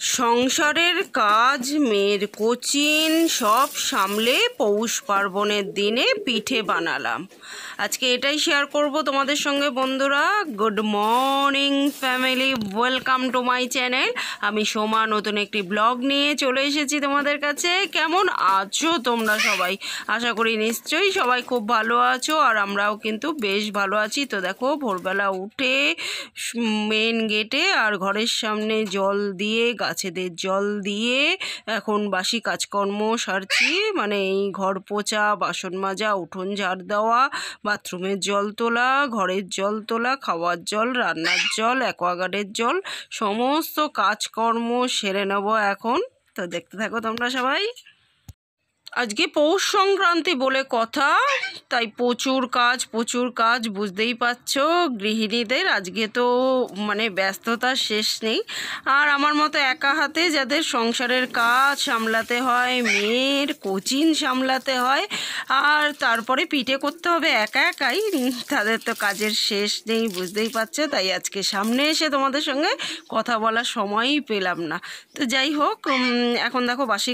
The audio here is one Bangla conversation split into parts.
সংসারের কাজ, মেয়ের কোচিং সব সামলে পৌষ পার্বণের দিনে পিঠে বানালাম। আজকে এটাই শেয়ার করব তোমাদের সঙ্গে বন্ধুরা। Good morning family, welcome to my channel. আমি সোমা নতুন একটি ব্লগ নিয়ে চলে এসেছি তোমাদের কাছে। কেমন আছো তোমরা সবাই? আশা করি নিশ্চয়ই সবাই খুব ভালো আছো, আর আমরাও কিন্তু বেশ ভালো আছি। তো দেখো, ভোরবেলা উঠে মেন গেটে আর ঘরের সামনে জল দিয়ে, গাছেদের জল দিয়ে এখন বাসি কাজকর্ম সারছি। মানে এই ঘর পোছা, বাসন মাজা, উঠোন ঝাড় দেওয়া, বাথরুমের জল তোলা, ঘরের জল তোলা, খাওয়ার জল, রান্নার জল, অ্যাকোয়াগার্ডের জল, সমস্ত কাজকর্ম সেরে নেব এখন। তো দেখতে থাকো তোমরা সবাই। আজকে পৌষ সংক্রান্তি বলে কথা, তাই প্রচুর কাজ বুঝতেই পারছো গৃহিণীদের। আজকে তো মানে ব্যস্ততার শেষ নেই। আর আমার মতো একা হাতে যাদের সংসারের কাজ সামলাতে হয়, মেয়ের কোচিং সামলাতে হয়, আর তারপরে পিঠে করতে হবে একা একাই, তাদের তো কাজের শেষ নেই, বুঝতেই পারছো। তাই আজকে সামনে এসে তোমাদের সঙ্গে কথা বলার সময়ই পেলাম না। তো যাই হোক, এখন দেখো বাসি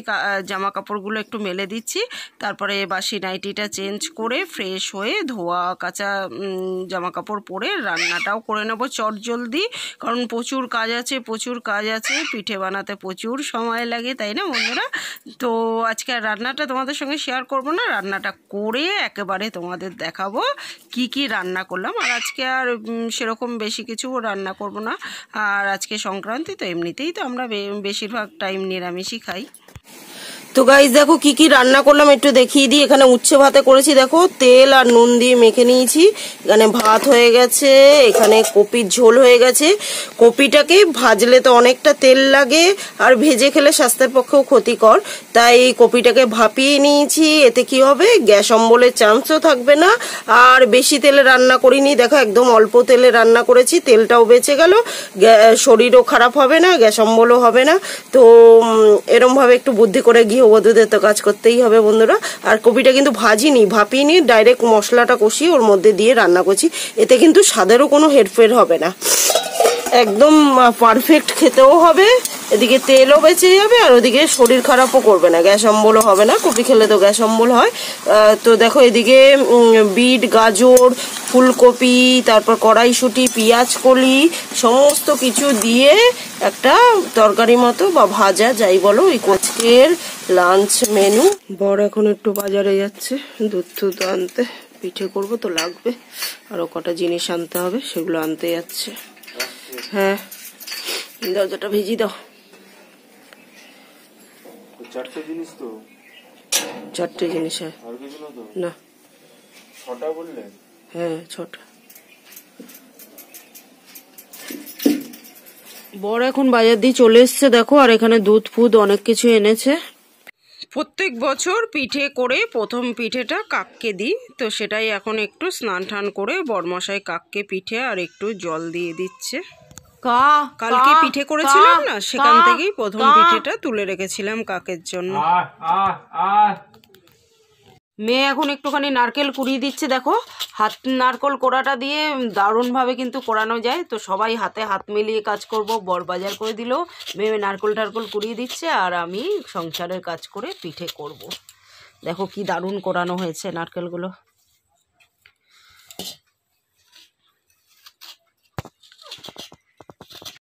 জামা কাপড়গুলো একটু মেলে দিচ্ছি, তারপরে বাসি নাইটিটা চেঞ্জ করে ফ্রেশ হয়ে ধোয়া কাচা জামা কাপড় পরে রান্নাটাও করে নেবো চটজলদি। কারণ প্রচুর কাজ আছে, পিঠে বানাতে প্রচুর সময় লাগে, তাই না বন্ধুরা? তো আজকে আর রান্নাটা তোমাদের সঙ্গে শেয়ার করব না, রান্নাটা করে একেবারে তোমাদের দেখাবো কি কি রান্না করলাম। আর আজকে আর সেরকম বেশি কিছু রান্না করব না। আর আজকে সংক্রান্তি তো, এমনিতেই তো আমরা বেশিরভাগ টাইম নিরামিষই খাই। তো গাইস দেখো কি কি রান্না করলাম একটু দেখিয়ে দিই। এখানে উচ্ছে ভাতে করেছি, দেখো তেল আর নুন দিয়ে মেখে নিয়েছি। এখানে ভাত হয়ে গেছে, এখানে কপির ঝোল হয়ে গেছে। কপিটাকে ভাজলে তো অনেকটা তেল লাগে, আর ভেজে খেলে স্বাস্থ্যের পক্ষেও ক্ষতিকর, তাই কপিটাকে ভাপিয়ে নিয়েছি। এতে কি হবে, গ্যাস অম্বলের চান্সও থাকবে না। আর বেশি তেলে রান্না করিনি, দেখো একদম অল্প তেলে রান্না করেছি, তেলটাও বেঁচে গেল, শরীরও খারাপ হবে না, গ্যাস অম্বলও হবে না। তো এরম ভাবে একটু বুদ্ধি করে গৃহবধূদের তো কাজ করতেই হবে বন্ধুরা। আর কপিটা কিন্তু ভাজিনি, ভাপিনি, ডাইরেক্ট মশলাটা কষিয়ে ওর মধ্যে দিয়ে রান্না করছি। এতে কিন্তু স্বাদেরও কোনো হেরফের হবে না, একদম পারফেক্ট খেতেও হবে, এদিকে তেলও বেঁচে যাবে, আর ওদিকে শরীর খারাপও করবে না, গ্যাস অম্বলও হবে না। কপি খেলে তো গ্যাস অম্বল হয়। তো দেখো এদিকে বিট, গাজর, ফুলকপি, তারপর কড়াইশুঁটি, পেঁয়াজ কলি সমস্ত কিছু দিয়ে একটা তরকারি মতো বা ভাজা যাই বলো, ওই আজকের লাঞ্চ মেনু। বড় এখন একটু বাজারে যাচ্ছে দুধ আনতে, পিঠে করবো তো লাগবে, আরো কটা জিনিস আনতে হবে, সেগুলো আনতে যাচ্ছে। হ্যাঁ, দরজাটা ভেজি দাও। চারটে জিনিস হ্যাঁ, না ছটা বললে? হ্যাঁ ছটা। বড় এখন বাজার দিয়ে চলে এসছে দেখো, আর এখানে দুধ ফুদ অনেক কিছু এনেছে। প্রত্যেক বছর পিঠে করে প্রথম পিঠেটা কাককে দিই, তো সেটাই এখন একটু স্নান টান করে বড়মশাই কাককে পিঠে আর একটু জল দিয়ে দিচ্ছে। কালকে পিঠে করেছিলাম না, সেখান থেকেই প্রথম পিঠেটা তুলে রেখেছিলাম কাকের জন্য। মেয়ে এখন একটুখানি নারকেল কুড়িয়ে দিচ্ছে, দেখো হাত নারকেল কোড়াটা দিয়ে দারুণভাবে কিন্তু কোড়ানো যায়। তো সবাই হাতে হাত মিলিয়ে কাজ করব। বড় বাজার করে দিল, মেয়ে নারকেল টারকেল কুড়িয়ে দিচ্ছে, আর আমি সংসারের কাজ করে পিঠে করব। দেখো কি দারুণ কোড়ানো হয়েছে নারকেলগুলো।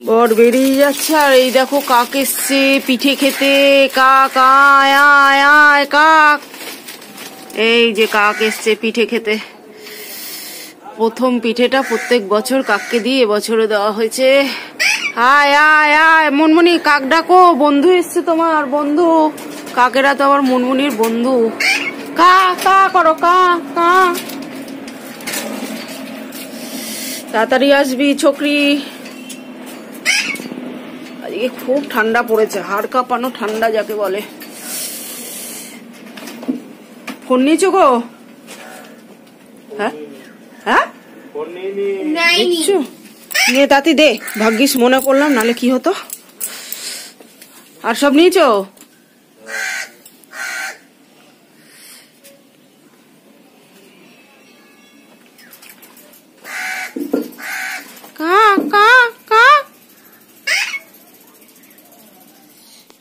বর বেরিয়ে যাচ্ছে, আর এই দেখো কাক এসছে পিঠে খেতে। কাক আয় আয় আয় কাক, এই যে কাক এসছে পিঠে খেতে। প্রথম পিঠেটা প্রত্যেক বছর কাককে দিয়ে এবছরে দেওয়া হয়েছে। আয় আয় আয় মনমুনি, কাক ডাকো, বন্ধু এসছে তোমার, বন্ধু। কাকেরা তো আবার মনমুনির বন্ধু। কা কা করো, কা কা, তাড়াতাড়ি আসবি ছোকরি। আজকে খুব ঠান্ডা পড়েছে, হাড় কাঁপানো ঠান্ডা যাকে বলে। ফোন নিয়েছো গো? হ্যাঁ হ্যাঁ, নিয়ে তাতি দে, ভাগ্যিস মনে করলাম, নালে কি হতো। আর সব নিয়েছো? কা কা কা,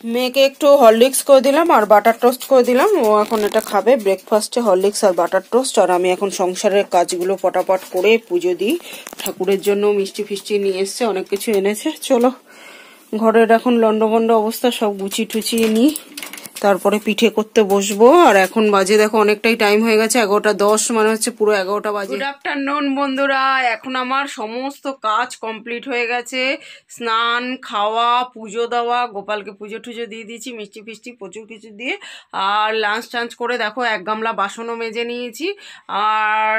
মেয়েকে একটু হরলিক্স করে দিলাম আর বাটার টোস্ট করে দিলাম। ও এখন এটা খাবে ব্রেকফাস্টে, হরলিক্স আর বাটার টোস্ট। আর আমি এখন সংসারের কাজগুলো পটাপট করে পুজো দিই। ঠাকুরের জন্য মিষ্টি ফিষ্টি নিয়ে এসছে, অনেক কিছু এনেছে। চলো ঘরের এখন লন্ডভন্ড অবস্থা, সব গুছিয়ে টুচিয়ে নিই, তারপরে পিঠে করতে বসবো। আর এখন বাজে দেখো অনেকটাই টাইম হয়ে গেছে, 11:10, মানে হচ্ছে পুরো 11টা বাজে। গুড আফটারনুন বন্ধুরা, এখন আমার সমস্ত কাজ কমপ্লিট হয়ে গেছে। স্নান, খাওয়া, পুজো দেওয়া, গোপালকে পুজো টুজো দিয়ে দিয়েছি মিষ্টি ফিষ্টি প্রচুর কিছু দিয়ে। আর লাঞ্চ টাঞ্চ করে দেখো 1 গামলা বাসনও মেজে নিয়েছি। আর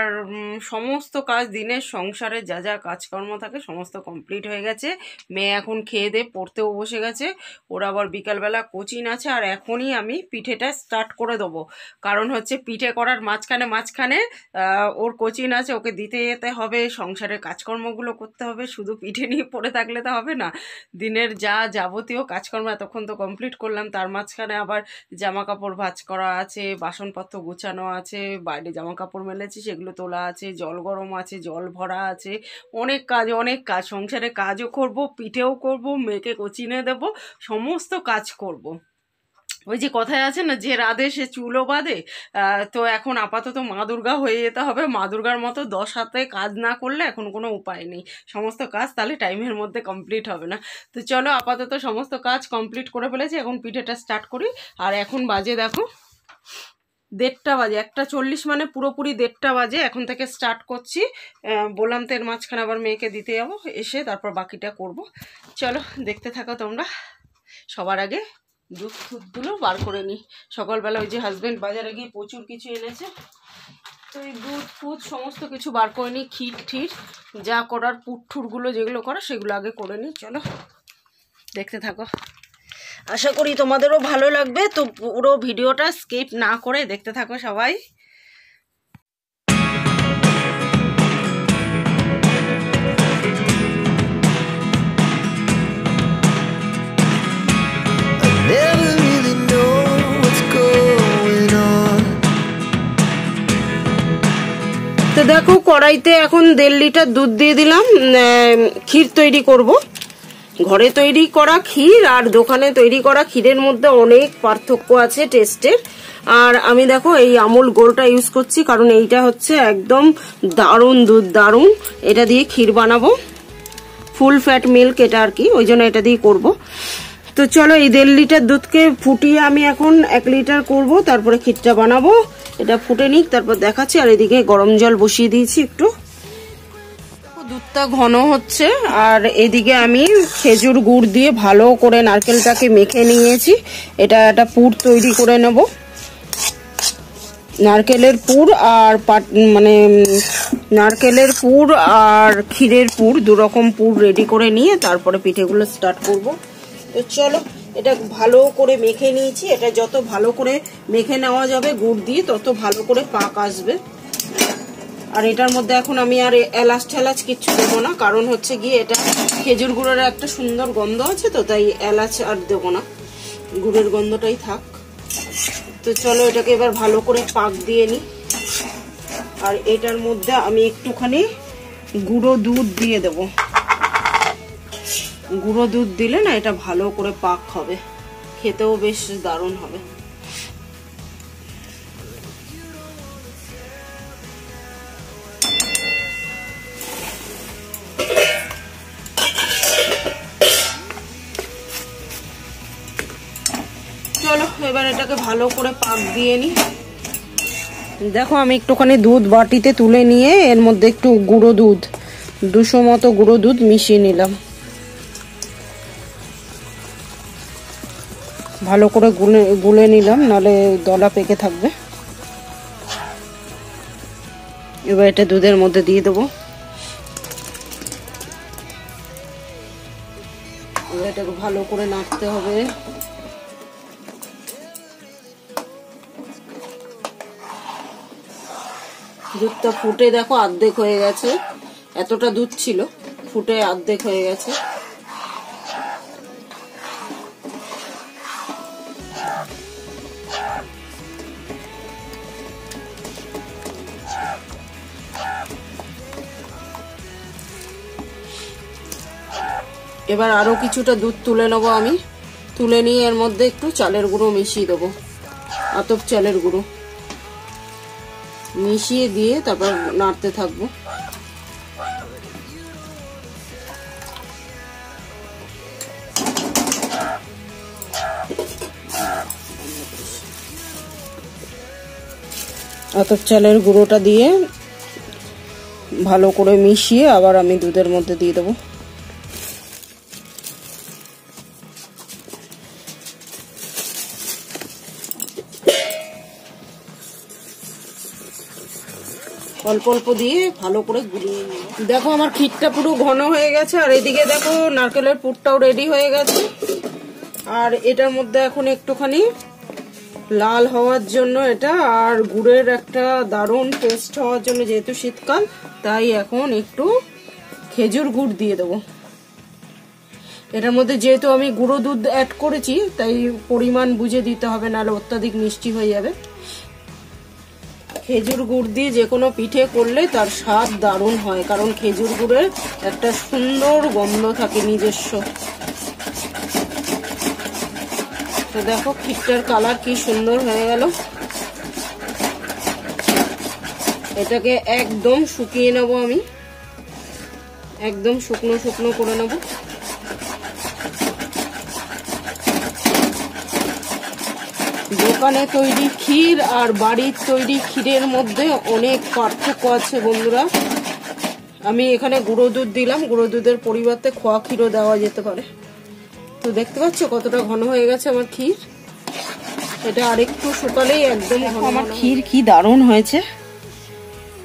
সমস্ত কাজ দিনের সংসারে যা যা কাজকর্ম থাকে সমস্ত কমপ্লিট হয়ে গেছে। মেয়ে এখন খেয়ে দিয়ে পড়তেও বসে গেছে, ওর আবার বিকালবেলা কোচিং আছে। আর এখনই আমি পিঠেটা স্টার্ট করে দেবো, কারণ হচ্ছে পিঠে করার মাঝখানে ওর কোচিং আছে, ওকে দিতে যেতে হবে, সংসারের কাজকর্মগুলো করতে হবে। শুধু পিঠে নিয়ে পড়ে থাকলে তো হবে না, দিনের যা যাবতীয় কাজকর্ম এতক্ষণ তো কমপ্লিট করলাম, তার মাঝখানে আবার জামা কাপড় ভাঁজ করা আছে, বাসনপত্র গুছানো আছে, বাইরে জামা কাপড় মেলেছি সেগুলো তোলা আছে, জল গরম আছে, জল ভরা আছে, অনেক কাজ সংসারে কাজও করব, পিঠেও করব, মেয়েকে কোচিংয়ে দেবো, সমস্ত কাজ করব। ওই যে কথায় আছে না, যে রাধে সে চুলও বাঁধে। তো এখন আপাতত মা দুর্গা হয়ে যেতে হবে, মা দুর্গার মতো 10 হাতে কাজ না করলে এখন কোনো উপায় নেই, সমস্ত কাজ তাহলে টাইমের মধ্যে কমপ্লিট হবে না। তো চলো আপাতত সমস্ত কাজ কমপ্লিট করে ফেলেছি, এখন পিঠেটা স্টার্ট করি। আর এখন বাজে দেখো 1:30 বাজে, 1:40, মানে পুরোপুরি 1:30 বাজে। এখন থেকে স্টার্ট করছি, বললাম তো এর মাঝখানে আবার মেয়েকে দিতে যাবো, এসে তারপর বাকিটা করব। চলো দেখতে থাকো তোমরা। সবার আগে দুধ ফুধগুলো বার করে নিই। সকালবেলা ওই যে হাজব্যান্ড বাজারে গিয়ে প্রচুর কিছু এনেছে, তো এই দুধ ফুধ সমস্ত কিছু বার করে নিই, ক্ষীর ঠির যা করার, পুটঠুরগুলো যেগুলো করা সেগুলো আগে করে নিই। চলো দেখতে থাকো, আশা করি তোমাদেরও ভালো লাগবে। তো পুরো ভিডিওটা স্কিপ না করে দেখতে থাকো সবাই। তো দেখো কড়াইতে এখন 1.5 লিটার দুধ দিয়ে দিলাম, ক্ষীর তৈরি করব। ঘরে তৈরি করা ক্ষীর আর দোকানে তৈরি করা ক্ষীরের মধ্যে অনেক পার্থক্য আছে টেস্টের। আর আমি দেখো এই আমুল গোল্ডটা ইউজ করছি, কারণ এইটা হচ্ছে একদম দারুণ দুধ, দারুণ। এটা দিয়ে ক্ষীর বানাবো, ফুল ফ্যাট মিল্ক এটা আর কি, ওই জন্য এটা দিয়ে করব। তো চলো এই 1.5 লিটার দুধকে ফুটিয়ে আমি এখন 1 লিটার করব, তারপরে ক্ষীরটা বানাবো। এটা ফুটে নিক, তারপর দেখাচ্ছি। আর এদিকে গরম জল বসিয়ে দিয়েছি একটু, দুধটা ঘন হচ্ছে। আর এদিকে আমি খেজুর গুড় দিয়ে ভালো করে নারকেলটাকে মেখে নিয়েছি, এটা একটা পুর তৈরি করে নেব। নারকেলের পুর আর মানে নারকেলের পুর আর ক্ষীরের পুর, 2 রকম পুর রেডি করে নিয়ে তারপরে পিঠেগুলো স্টার্ট করব। তো চলো এটা ভালো করে মেখে নিয়েছি। এটা যত ভালো করে মেখে নেওয়া যাবে গুড় দিয়ে তত ভালো করে পাক আসবে। আর এটার মধ্যে এখন আমি আর এলাচ ঠেলাচ কিচ্ছু দেবো না, কারণ হচ্ছে গিয়ে এটা খেজুর গুড়ের একটা সুন্দর গন্ধ আছে, তো তাই এলাচ আর দেবো না, গুড়ের গন্ধটাই থাক। তো চলো এটাকে এবার ভালো করে পাক দিয়ে নিই। আর এটার মধ্যে আমি একটুখানি গুঁড়ো দুধ দিয়ে দেব। গুঁড়ো দুধ দিলে না এটা ভালো করে পাক হবে, খেতেও বেশ দারুণ হবে। চলো এবার এটাকে ভালো করে পাক দিয়ে নিই। দেখো আমি একটুখানি দুধ বাটিতে তুলে নিয়ে এর মধ্যে একটু গুঁড়ো দুধ, 200 মতো গুঁড়ো দুধ মিশিয়ে নিলাম। ভালো করে গুলে নিলাম, নাহলে দলা পেকে থাকবে। এবার এটা দুধের মধ্যে দিয়ে দেবো। এটাকে ভালো করে নাড়তে হবে। দুধটা ফুটে দেখো অর্ধেক হয়ে গেছে, এতটা দুধ ছিল, ফুটে অর্ধেক হয়ে গেছে। এবার আরো কিছুটা দুধ তুলে নেবো আমি, তুলে নিয়ে এর মধ্যে একটু চালের গুঁড়ো মিশিয়ে দেবো, আতপ চালের গুঁড়ো মিশিয়ে দিয়ে তারপর নাড়তে থাকবো। আতপ চালের গুঁড়োটা দিয়ে ভালো করে মিশিয়ে আবার আমি দুধের মধ্যে দিয়ে দেবো। অল্প অল্প দিয়ে ভালো করে গুলিয়ে নিই। দেখো আমার ক্ষীরটা পুরো ঘন হয়ে গেছে, আর এদিকে দেখো নারকেলের পুরটাও রেডি হয়ে গেছে। আর এটার মধ্যে এখন একটুখানি লাল হওয়ার জন্য এটা, আর গুড়ের একটা দারুণ টেস্ট হওয়ার জন্য, যেহেতু শীতকাল তাই এখন একটু খেজুর গুড় দিয়ে দেবো এটার মধ্যে। যেহেতু আমি গুঁড়ো দুধ অ্যাড করেছি তাই পরিমাণ বুঝে দিতে হবে, নাহলে অত্যাধিক মিষ্টি হয়ে যাবে। খেজুর গুড় দিয়ে যে কোনো পিঠে করলে তার স্বাদ দারুণ হয়, কারণ খেজুর গুড়ের একটা সুন্দর গন্ধ থাকে নিজস্ব। তো দেখো ক্ষীরটার কালার কি সুন্দর হয়ে গেল। এটাকে একদম শুকিয়ে নেব আমি, একদম শুকনো শুকনো করে নেব। দোকানে তৈরি ক্ষীর আর বাড়ির তৈরি ক্ষীরের মধ্যে অনেক পার্থক্য আছে বন্ধুরা। আমি এখানে গুঁড়ো দুধ দিলাম, গুঁড়ো দুধের পরিবর্তে খোয়া ক্ষীরও দেওয়া যেতে পারে। তো দেখতে পাচ্ছ কতটা ঘন হয়ে গেছে আমার ক্ষীর। এটা আরেকটু শুকালেই একদম ঘন। আমার ক্ষীর কি দারুণ হয়েছে,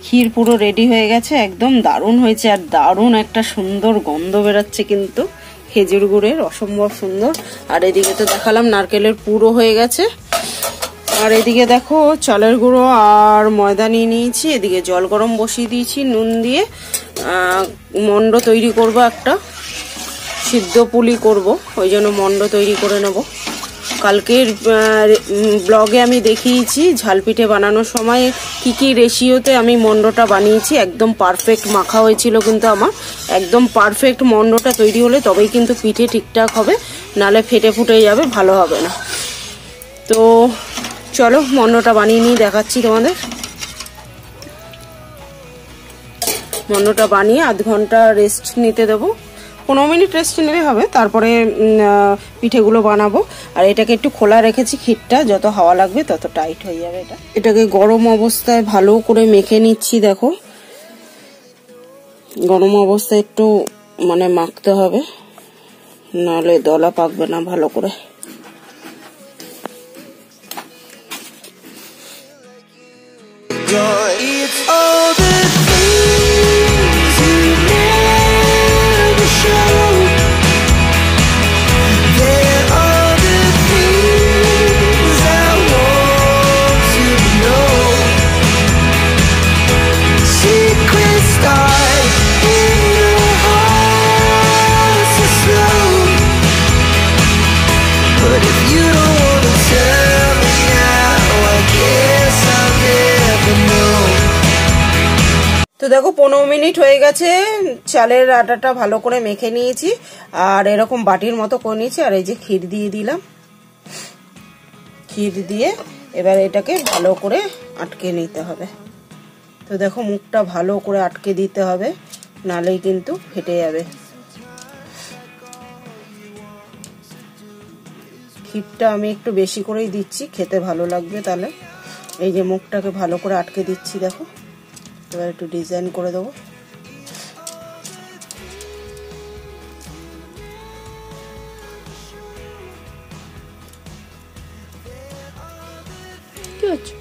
ক্ষীর পুরো রেডি হয়ে গেছে, একদম দারুণ হয়েছে। আর দারুণ একটা সুন্দর গন্ধ বেরাচ্ছে কিন্তু খেজুর গুড়ের, অসম্ভব সুন্দর। আর এদিকে তো দেখালাম নারকেলের পুরো হয়ে গেছে। আর এদিকে দেখো চালের গুঁড়ো আর ময়দা নিয়ে নিয়েছি, এদিকে জল গরম বসিয়ে দিয়েছি নুন দিয়ে। মন্ড তৈরি করব, একটা সিদ্ধ পুলি করব, ওই জন্য মন্ড তৈরি করে নেব। কালকের ব্লগে আমি দেখিয়েছি ঝালপিঠে বানানোর সময় কি কি রেশিওতে আমি মন্ডটা বানিয়েছি, একদম পারফেক্ট মাখা হয়েছিল। কিন্তু আমার একদম পারফেক্ট মন্ডটা তৈরি হলে তবেই কিন্তু পিঠে ঠিকঠাক হবে, নালে ফেটে ফুটে যাবে, ভালো হবে না। তো চলো মন্ডটা বানিয়ে নিয়ে দেখাচ্ছি তোমাদের। মন্ডটা বানিয়ে আধ ঘন্টা রেস্ট নিতে দেবো, 15 মিনিট রেস্ট নিলে হবে, তারপরে পিঠেগুলো বানাবো। আর এটাকে একটু খোলা রেখেছি, ক্ষীরটা যত হাওয়া লাগবে তত টাইট হয়ে যাবে। এটাকে গরম অবস্থায় ভালো করে মেখে নিচ্ছি। দেখো গরম অবস্থায় একটু মানে মাখতে হবে, নাহলে দলা পাকবে না ভালো করে। তো দেখো 15 মিনিট হয়ে গেছে, চালের আটাটা ভালো করে মেখে নিয়েছি আর এরকম বাটির মতো করে নিয়েছি। আর এই যে ক্ষীর দিয়ে দিলাম, ক্ষীর দিয়ে এবার এটাকে ভালো করে আটকে নিতে হবে। তো দেখো মুখটা ভালো করে আটকে দিতে হবে, নালেই কিন্তু ফেটে যাবে। ক্ষীরটা আমি একটু বেশি করেই দিচ্ছি, খেতে ভালো লাগবে তাহলে। এই যে মুখটাকে ভালো করে আটকে দিচ্ছি দেখো। এবার একটু ডিজাইন করে দেবো। ঠিক আছে,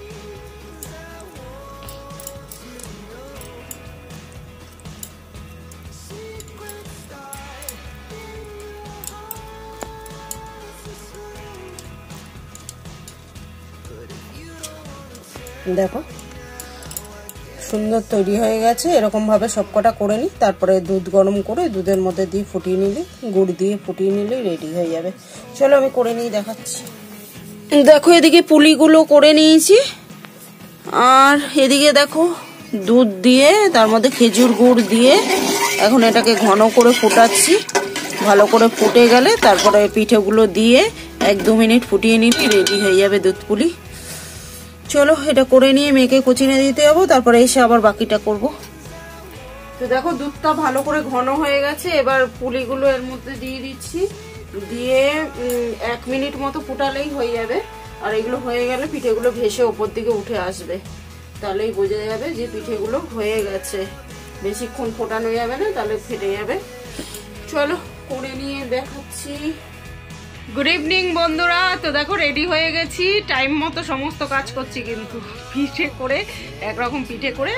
দেখো সুন্দর তৈরি হয়ে গেছে। এরকম ভাবে সবকটা করে নিই, তারপরে দুধ গরম করে দুধের মধ্যে দিয়ে ফুটিয়ে নিলে, গুড় দিয়ে ফুটিয়ে নিলে রেডি হয়ে যাবে। চলো আমি করে নিয়ে দেখাচ্ছি। দেখো এদিকে পুলিগুলো করে নিয়েছি, আর এদিকে দেখো দুধ দিয়ে তার মধ্যে খেজুর গুড় দিয়ে এখন এটাকে ঘন করে ফোটাচ্ছি। ভালো করে ফুটে গেলে তারপরে পিঠেগুলো দিয়ে 1-2 মিনিট ফুটিয়ে নিলে রেডি হয়ে যাবে দুধ পুলি। চলো এটা করে নিয়ে মেয়েকে কোচিনে দিতে যাবো, তারপরে এসে আবার বাকিটা করব। তো দেখো দুধটা ভালো করে ঘন হয়ে গেছে, এবার পুলিগুলো এর মধ্যে দিয়ে দিচ্ছি, দিয়ে 1 মিনিট মতো ফুটালেই হয়ে যাবে। আর এগুলো হয়ে গেলে পিঠেগুলো ভেসে ওপর দিকে উঠে আসবে, তাহলেই বোঝা যাবে যে পিঠেগুলো হয়ে গেছে। বেশিক্ষণ ফোটানো যাবে না, তাহলে ফেটে যাবে। চলো করে নিয়ে দেখাচ্ছি। গুড ইভিনিং বন্ধুরা, তো দেখো রেডি হয়ে গেছি, টাইম মতো সমস্ত কাজ করছি, কিন্তু পিঠে করে একরকম পিঠে করে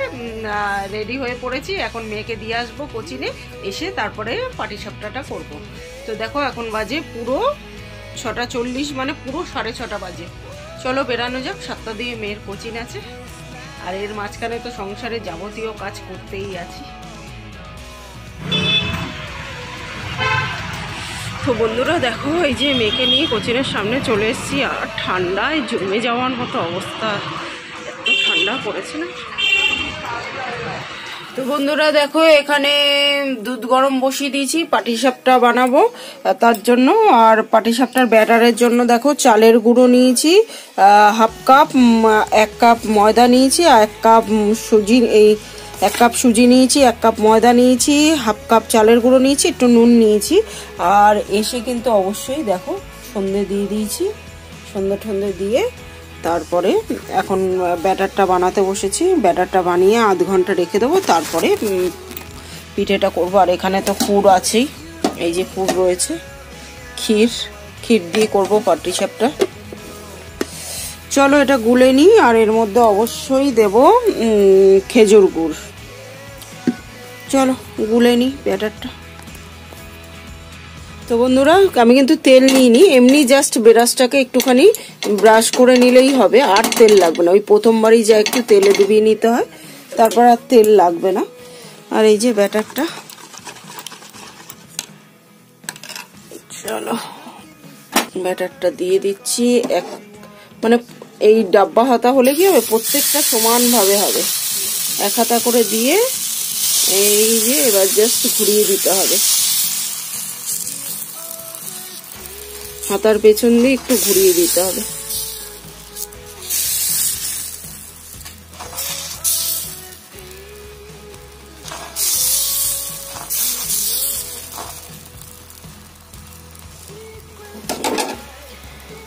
রেডি হয়ে পড়েছি। এখন মেয়েকে দিয়ে আসবো কোচিনে, এসে তারপরে পাটিসাপটাটা করব। তো দেখো এখন বাজে পুরো 6:40, মানে পুরো 6:30 বাজে। চলো বেরানো যাক, 7টা দিয়ে মেয়ের কোচিন আছে, আর এর মাঝখানে তো সংসারে যাবতীয় কাজ করতেই আছি। তো বন্ধুরা দেখো এই যে মেয়েকে নিয়ে কোচিনের সামনে চলে এসেছি, আর ঠান্ডায় জমে যাওয়ার মতো অবস্থা, এত ঠান্ডা পড়েছে না। তো বন্ধুরা দেখো এখানে দুধ গরম বসিয়ে দিয়েছি, পাটিসাপটা বানাবো তার জন্য। আর পাটিসাপটার ব্যাটারের জন্য দেখো চালের গুঁড়ো নিয়েছি 1/2 কাপ, 1 কাপ ময়দা নিয়েছি, আর 1 কাপ সুজি, এই 1 কাপ সুজি নিয়েছি, 1 কাপ ময়দা নিয়েছি, 1/2 কাপ চালের গুঁড়ো নিয়েছি, একটু নুন নিয়েছি। আর এসে কিন্তু অবশ্যই দেখো সন্ধে দিয়ে দিয়েছি, সন্ধে দিয়ে তারপরে এখন ব্যাটারটা বানাতে বসেছি। ব্যাটারটা বানিয়ে আধ ঘন্টা রেখে দেবো, তারপরে পিঠেটা করবো। আর এখানে তো পুর আছেই, এই যে পুর রয়েছে, ক্ষীর দিয়ে করবো পাটিসাপটা। চলো এটা গুলে নিই, আর এর মধ্যে অবশ্যই দেব খেজুর গুড়। চলো গুলে নিই ব্যাটারটা। তো বন্ধুরা আমি কিন্তু তেল নিইনি, এমনি জাস্ট ব্রাশটাকে একটুখানি ব্রাশ করে নিলেই হবে, আর তেল লাগবে না। ওই প্রথমবারই যা একটু তেলে ডুবিয়ে নিতে হয়, তারপর আর তেল লাগবে না। আর এই যে ব্যাটারটা, চলো ব্যাটারটা দিয়ে দিচ্ছি। মানে এই ডাব্বা হাতা হলে কি হবে, প্রত্যেকটা সমানভাবে হবে। 1 হাতা করে দিয়ে এই যে এবার জাস্ট ঘুরিয়ে দিতে হবে, হাতার পেছন দিয়ে একটু ঘুরিয়ে দিতে হবে।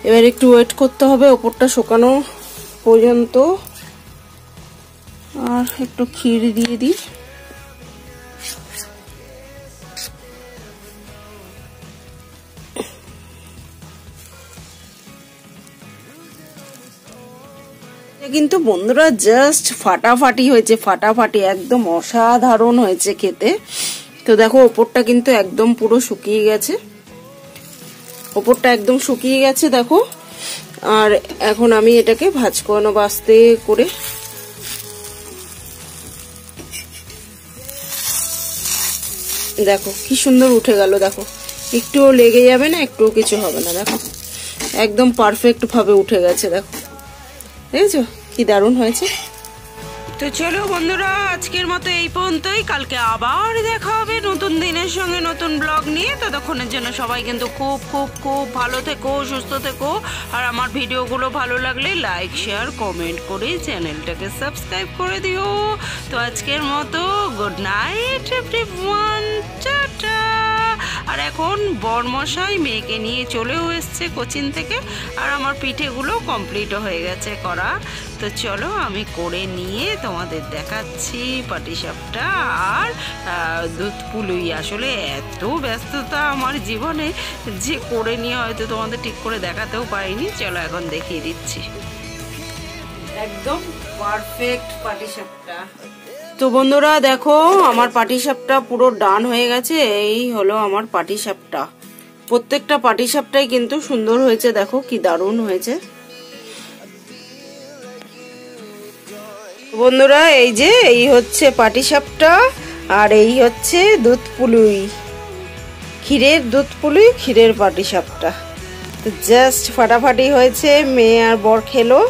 এবার একটু ওয়েট করতে হবে ওপরটা শুকানো পর্যন্ত। আর একটু ক্ষীর দিয়ে দিই। কিন্তু বন্ধুরা জাস্ট ফাটাফাটি হয়েছে, ফাটাফাটি একদম অসাধারণ হয়েছে খেতে। তো দেখো ওপরটা কিন্তু একদম পুরো শুকিয়ে গেছে, ওপরটা একদম শুকিয়ে গেছে দেখো। আর এখন আমি এটাকে ভাজ করে নেবো আস্তে করে। দেখো কি সুন্দর উঠে গেল, দেখো একটুও লেগে যাবে না, একটুও কিছু হবে না, দেখো একদম পারফেক্ট ভাবে উঠে গেছে। দেখো দেখেছো কি দারুণ হয়েছে। তো চলো বন্ধুরা আজকের মতো এই পর্যন্তই, কালকে আবার দেখা হবে নতুন দিনের সঙ্গে নতুন ব্লগ নিয়ে। ততক্ষণের জন্য সবাই কিন্তু খুব খুব খুব ভালো থেকো, সুস্থ থেকো। আর আমার ভিডিওগুলো ভালো লাগলে লাইক শেয়ার কমেন্ট করে চ্যানেলটাকে সাবস্ক্রাইব করে দিও। তো আজকের মতো গুড নাইট এভরিওয়ান, টাটা। আর এখন বরমশাই মেয়েকে নিয়ে চলেও এসছে কোচিন থেকে, আর আমার পিঠেগুলো কমপ্লিটও হয়ে গেছে করা। তো চলো আমি করে নিয়ে তোমাদের দেখাচ্ছি পাটিসাপটা আর দুধ পুলি। আসলে এত ব্যস্ততা আমার জীবনে যে করে নিয়ে হয়তো তোমাদের ঠিক করে দেখাতেও পারিনি। চলো এখন দেখিয়ে দিচ্ছি, একদম পারফেক্ট পাটিসাপটা। তো বন্ধুরা দেখো আমার পাটিসাপটা পুরো ডান হয়ে গেছে। এই হলো আমার পাটিসাপটা, প্রত্যেকটা পাটিসাপটাই কিন্তু সুন্দর হয়েছে, দেখো কি দারুণ হয়েছে। বন্ধুরা এই যে এই হচ্ছে পাটিসাপটা, আর এই হচ্ছে দুধ পুলি, ক্ষীরের দুধ পুলি, ক্ষীরের পাটিসাপটা। তো জাস্ট ফাটাফাটি হয়েছে, মেয়ে আর বর খেলো।